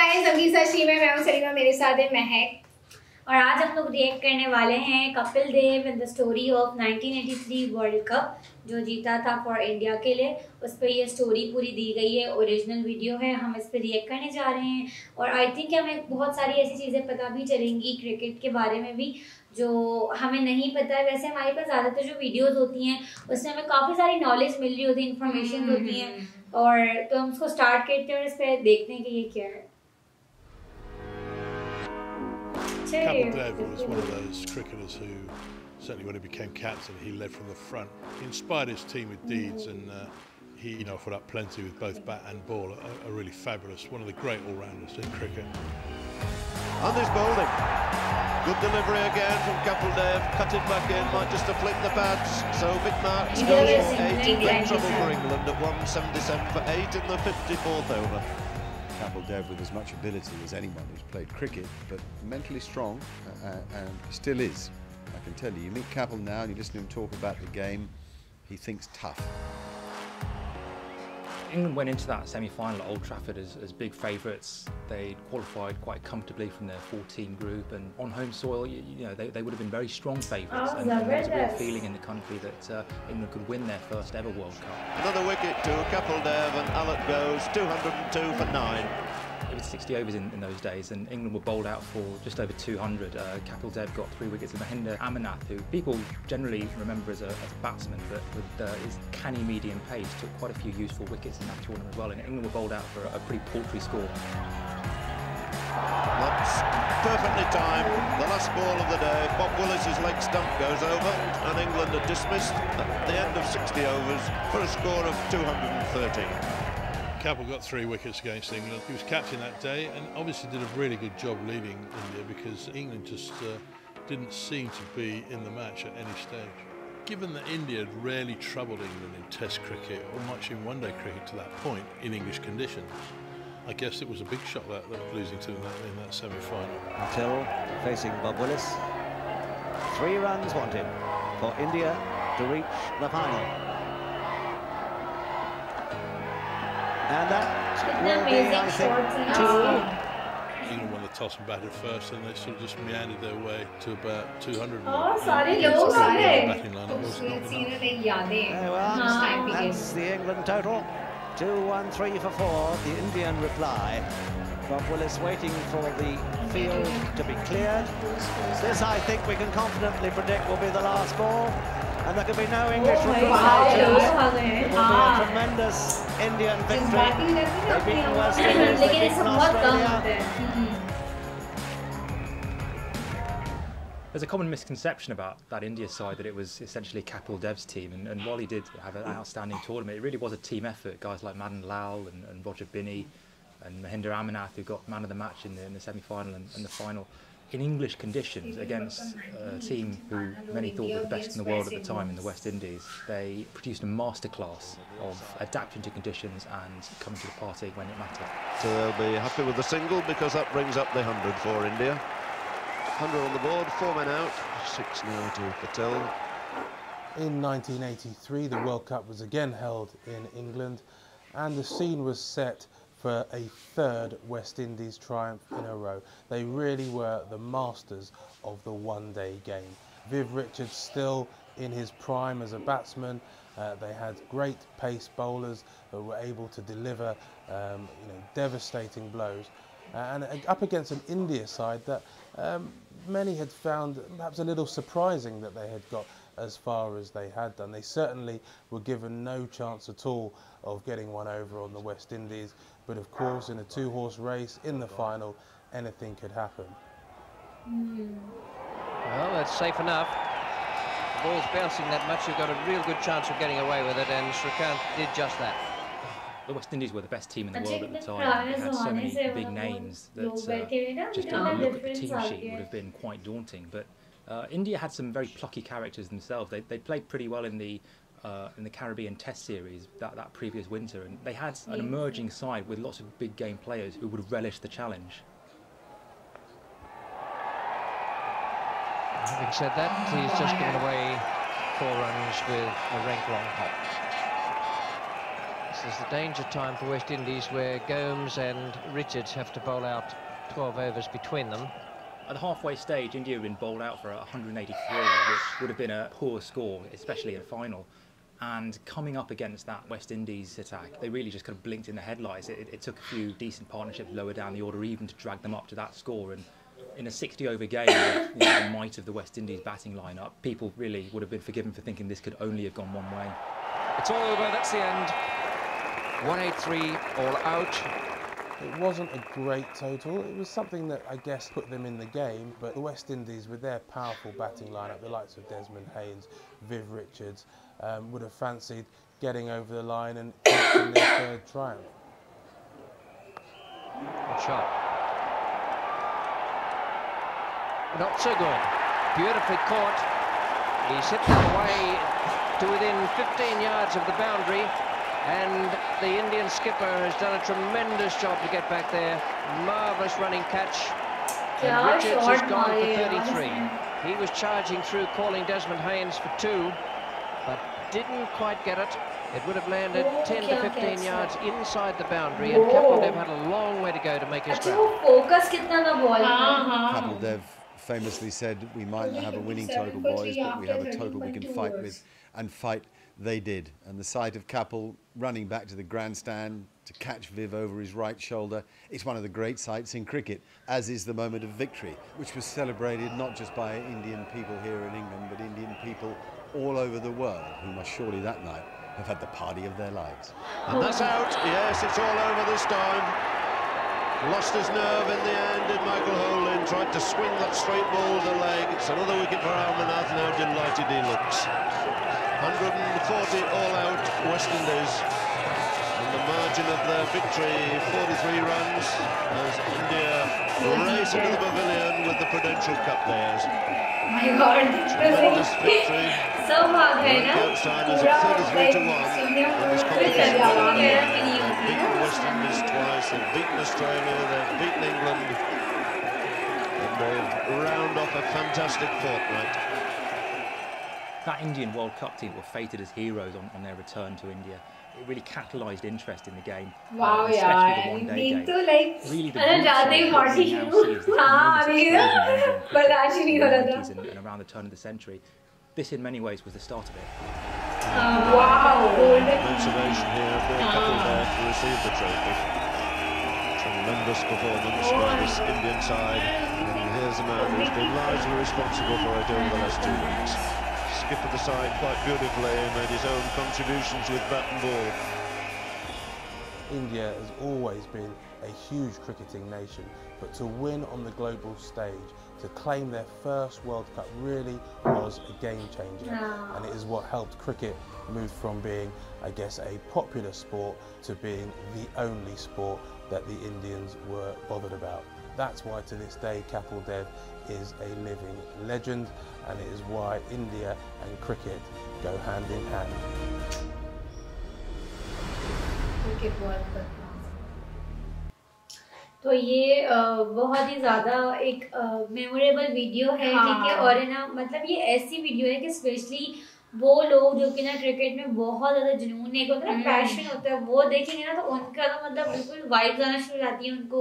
हाय सबकी सत श्री मैं हूं सलीमा, मेरे साथ है महक और आज हम लोग रिएक्ट करने वाले हैं Kapil Dev in the story of 1983 World Cup जो जीता था फॉर इंडिया के लिए। उस पर ये स्टोरी पूरी दी गई है, ओरिजिनल वीडियो है, हम इस पर रिएक्ट करने जा रहे हैं। और आई थिंक हमें बहुत सारी ऐसी चीज़ें पता भी चलेंगी क्रिकेट के बारे में भी जो हमें नहीं पता है। वैसे हमारे पास ज़्यादातर जो वीडियोस होती हैं उसमें हमें काफ़ी सारी नॉलेज मिल रही होती है, इन्फॉर्मेशन होती हैं। और तो हम उसको स्टार्ट करते हैं और इस पर देखते हैं कि ये क्या है। Kapil Dev was one of those cricketers who, certainly when he became captain, he led from the front. He inspired his team with deeds, and he offered up plenty with both bat and ball. A really fabulous, one of the great all-rounders in cricket. And he's bowling. Good delivery again from Kapil Dev. Cut it back in, might just have flicked the pads. So mid-march goes for 8. Big trouble for England at 177 for 8 in the 54th over. Kapil Dev with as much ability as anyone who's played cricket, but mentally strong, and he still is. I can tell you, you meet Kapil now and you listen to him talk about the game, he thinks tough. England went into that semi-final at Old Trafford as big favourites. They qualified quite comfortably from their 14 group, and on home soil, they would have been very strong favourites. And there was a real feeling in the country that England could win their first ever World Cup. Another wicket to Kapil Dev, and out goes 202 for 9. It was 60 overs in those days, and England were bowled out for just over 200. Kapil Dev got 3 wickets, and Mahendra Amarnath, who people generally remember as a batsman, but with his canny medium pace, took quite a few useful wickets in that tournament as well. And England were bowled out for a pretty paltry score. That's perfectly timed. The last ball of the day, Bob Willis's leg stump goes over, and England are dismissed at the end of 60 overs for a score of 213. Kapil got 3 wickets against England. He was captain that day and obviously did a really good job leading India because England just didn't seem to be in the match at any stage. Given that India had rarely troubled England in Test cricket or much in one-day cricket to that point in English conditions, I guess it was a big shock that losing to them in that semi-final. Until facing Bob Willis, 3 runs wanted for India to reach the final. And that will be, I think, 2. England won the toss and batted first, and they sort of just meandered their way to about 200. Batting lineup was not enough. There we are. That's the England total. 2-1-3 for 4. The Indian reply. Bob Willis waiting for the field to be cleared. This, I think, we can confidently predict will be the last ball. And there can be no English representatives. It will be a tremendous Indian victory. They've beaten West Indies, they've beaten Australia. There's a common misconception about that India side that it was essentially Kapil Dev's team, and while he did have an outstanding tournament, it really was a team effort. Guys like Madan Lal and Roger Binney and Mahendra Amarnath, who got man of the match in the semi-final and the final, in English conditions against a team who many thought were the best in the world at the time in the West Indies. They produced a masterclass of adapting to conditions and coming to the party when it mattered. So they'll be happy with the single because that brings up the 100 for India. 100 on the board, 4 men out, 6 now to Patel. In 1983, the World Cup was again held in England, and the scene was set for a 3rd West Indies triumph in a row. They really were the masters of the one-day game. Viv Richards still in his prime as a batsman. They had great pace bowlers that were able to deliver devastating blows. And up against an India side that many had found perhaps a little surprising that they had got as far as they had done. They certainly were given no chance at all of getting one over on the West Indies, but of course in a 2-horse race in the final anything could happen. Well, that's safe enough. The ball's bouncing that much, you've got a real good chance of getting away with it, and Shrikant did just that. The West Indies were the best team in the world at the time. They had so many big names that just to look at the team sheet would have been quite daunting. But India had some very plucky characters themselves. They played pretty well in the Caribbean Test Series that previous winter, and they had an emerging side with lots of big game players who would have relished the challenge. Having said that, he's just given away 4 runs with a rank long hop. This is the danger time for West Indies, where Gomes and Richards have to bowl out 12 overs between them. At the halfway stage, India had been bowled out for 183, which would have been a poor score, especially in a final. And coming up against that West Indies attack, they really just kind of blinked in the headlights. It took a few decent partnerships lower down the order even to drag them up to that score. And in a 60-over game with the might of the West Indies batting lineup, people really would have been forgiven for thinking this could only have gone one way. It's all over, that's the end. 183 all out. It wasn't a great total. It was something that I guess put them in the game, but the West Indies, with their powerful batting lineup, the likes of Desmond Haynes, Viv Richards, would have fancied getting over the line and catching their third triumph. Good shot. Not so good. Beautifully caught. He's hit that away to within 15 yards of the boundary. And the Indian skipper has done a tremendous job to get back there. Marvellous running catch. And Richards has gone for 33. He was charging through, calling Desmond Haynes for 2, but didn't quite get it. It would have landed 10 to 15 yards inside the boundary, and Kapil Dev had a long way to go to make his ground. Kapil Dev famously said, we might not have a winning total, boys, but we have a total we can fight with, and fight they did. And the sight of Kapil running back to the grandstand to catch Viv over his right shoulder, it's one of the great sights in cricket, as is the moment of victory, which was celebrated not just by Indian people here in England, but Indian people all over the world, who must surely that night have had the party of their lives. And that's out. Yes, it's all over this time. Lost his nerve in the end, did Michael Holding. Tried to swing that straight ball to leg. It's another wicket for Amarnath. Now delighted he looks. 140 all out, West Indies. And the margin of their victory, 43 runs, as India race into the pavilion with the Prudential Cup theirs. My God, tremendous victory. So Outsiders at 33 to 1 in this competition. They've beaten West Indies twice, they've beaten Australia, they've beaten England, and they've round off a fantastic fortnight. That Indian World Cup team were fated as heroes on their return to India. It really catalysed interest in the game. Wow, especially the one-day game. Really, the and around the turn of the century. This, in many ways, was the start of it. Wow! Motivation here for Kapil Dev to receive the trophy. Tremendous performance by this Indian side. And here's a man who's been largely responsible for it over the last 2 weeks. Skippered the side quite beautifully and made his own contributions with bat and ball. India has always been a huge cricketing nation, but to win on the global stage, to claim their first World Cup, really was a game changer. And it is what helped cricket move from being, I guess, a popular sport to being the only sport that the Indians were bothered about. That's why to this day Kapil Dev is a living legend, and it is why India and cricket go hand in hand. तो ये बहुत ही ज़्यादा एक memorable video है, ठीक है। और है ना, मतलब ये ऐसी वीडियो है कि स्पेशली वो लोग जो कि ना क्रिकेट में बहुत ज़्यादा जुनून एक होता है ना, पैशन होता है, वो देखेंगे ना तो उनका तो मतलब बिल्कुल वाइब्स आना शुरू हो जाती है उनको,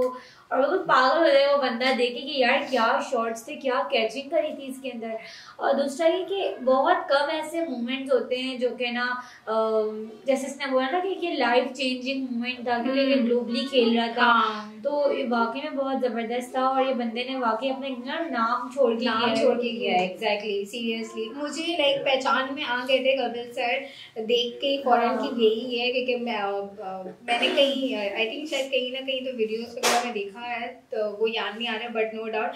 और बिल्कुल पागल हो जाएगा वो बंदा देखे कि यार क्या शॉट्स थे, क्या कैचिंग करी थी इसके अंदर। और दूसरा ये कि बहुत कम ऐसे मोमेंट्स होते हैं जो कि ना जैसे इसने बोला ना कि ये लाइफ चेंजिंग मोमेंट था, क्योंकि ये ग्लोबली खेल रहा था, तो ये वाकई में बहुत ज़बरदस्त था। और ये बंदे ने वाकई अपना नाम छोड़ के किया। एग्जैक्टली, सीरियसली मुझे लाइक पहचान में आ गए थे कपिल सर देख के फौरन की यही है, क्योंकि मैंने कहीं आई थिंक शायद कहीं ना कहीं तो वीडियोस वगैरह में देखा है, तो वो याद नहीं आ रहा, बट नो डाउट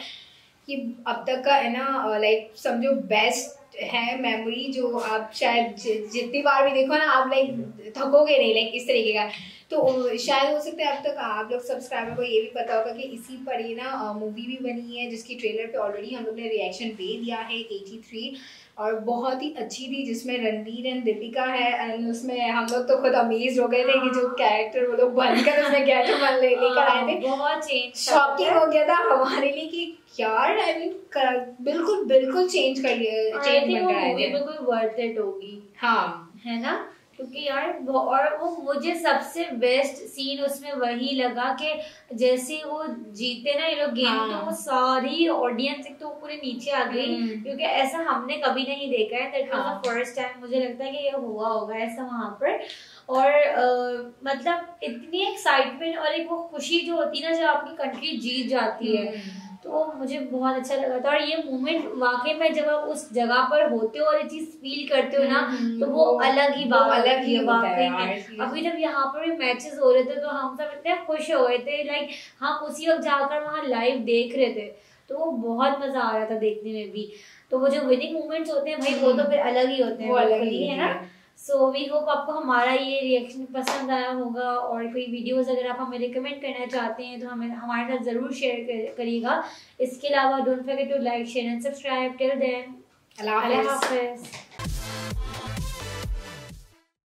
कि अब तक का है ना लाइक समझो बेस्ट है मेमोरी, जो आप शायद जितनी बार भी देखो ना आप लाइक थकोगे नहीं, लाइक इस तरीके का। तो शायद हो सकता है अब तक आप लोग सब्सक्राइबर को ये भी पता होगा कि इसी पर ये ना मूवी भी बनी है, जिसकी ट्रेलर पे ऑलरेडी हम लोग ने रिएक्शन दे दिया है, 83, और बहुत ही अच्छी थी, जिसमें रणवीर एंड दीपिका है। एंड उसमें हम लोग तो खुद अमेज हो गए थे कि जो कैरेक्टर वो लोग बनकर उसमें गेटअप लेकर आए थे, बहुत चेंज शॉकिंग हो गया था हमारे लिए कि यार आई मीन बिल्कुल चेंज कर लिया, चेंज बन गया है, बिल्कुल वर्थ इट होगी। हाँ, है ना, क्योंकि यार और वो मुझे सबसे बेस्ट सीन उसमें वही लगा कि जैसे वो जीते ना ये लोग गेम, तो वो सारी ऑडियंस एक तो पूरे नीचे आ गई, क्योंकि ऐसा हमने कभी नहीं देखा है। That was the first time मुझे लगता है कि ये हुआ होगा ऐसा वहां पर। और मतलब इतनी एक्साइटमेंट और एक वो खुशी जो होती है ना जब आपकी कंट्री जीत जाती है, तो मुझे बहुत अच्छा लगा था। और ये मोमेंट वाकई में जब आप उस जगह पर होते हो और ये चीज फील करते हो ना, तो वो अलग ही बात अलग ही वाकई में। अभी जब यहाँ पर भी मैचेस हो रहे थे तो हम सब इतने खुश हो गए थे, लाइक हम उसी वक्त जाकर वहाँ लाइव देख रहे थे, तो वो बहुत मजा आ रहा था देखने में भी। तो वो जो विनिंग मोमेंट्स होते हैं भाई, वो तो फिर अलग ही होते हैं, वो अलग ही है ना। सो वी होप आपको हमारा ये रिएक्शन पसंद आया होगा, और कोई वीडियोस अगर आप हमें रिकमेंड करना चाहते हैं तो हमें हमारे साथ ज़रूर शेयर करिएगा। इसके अलावा don't forget to like share and subscribe. Till then, अल्लाह हाफिज़।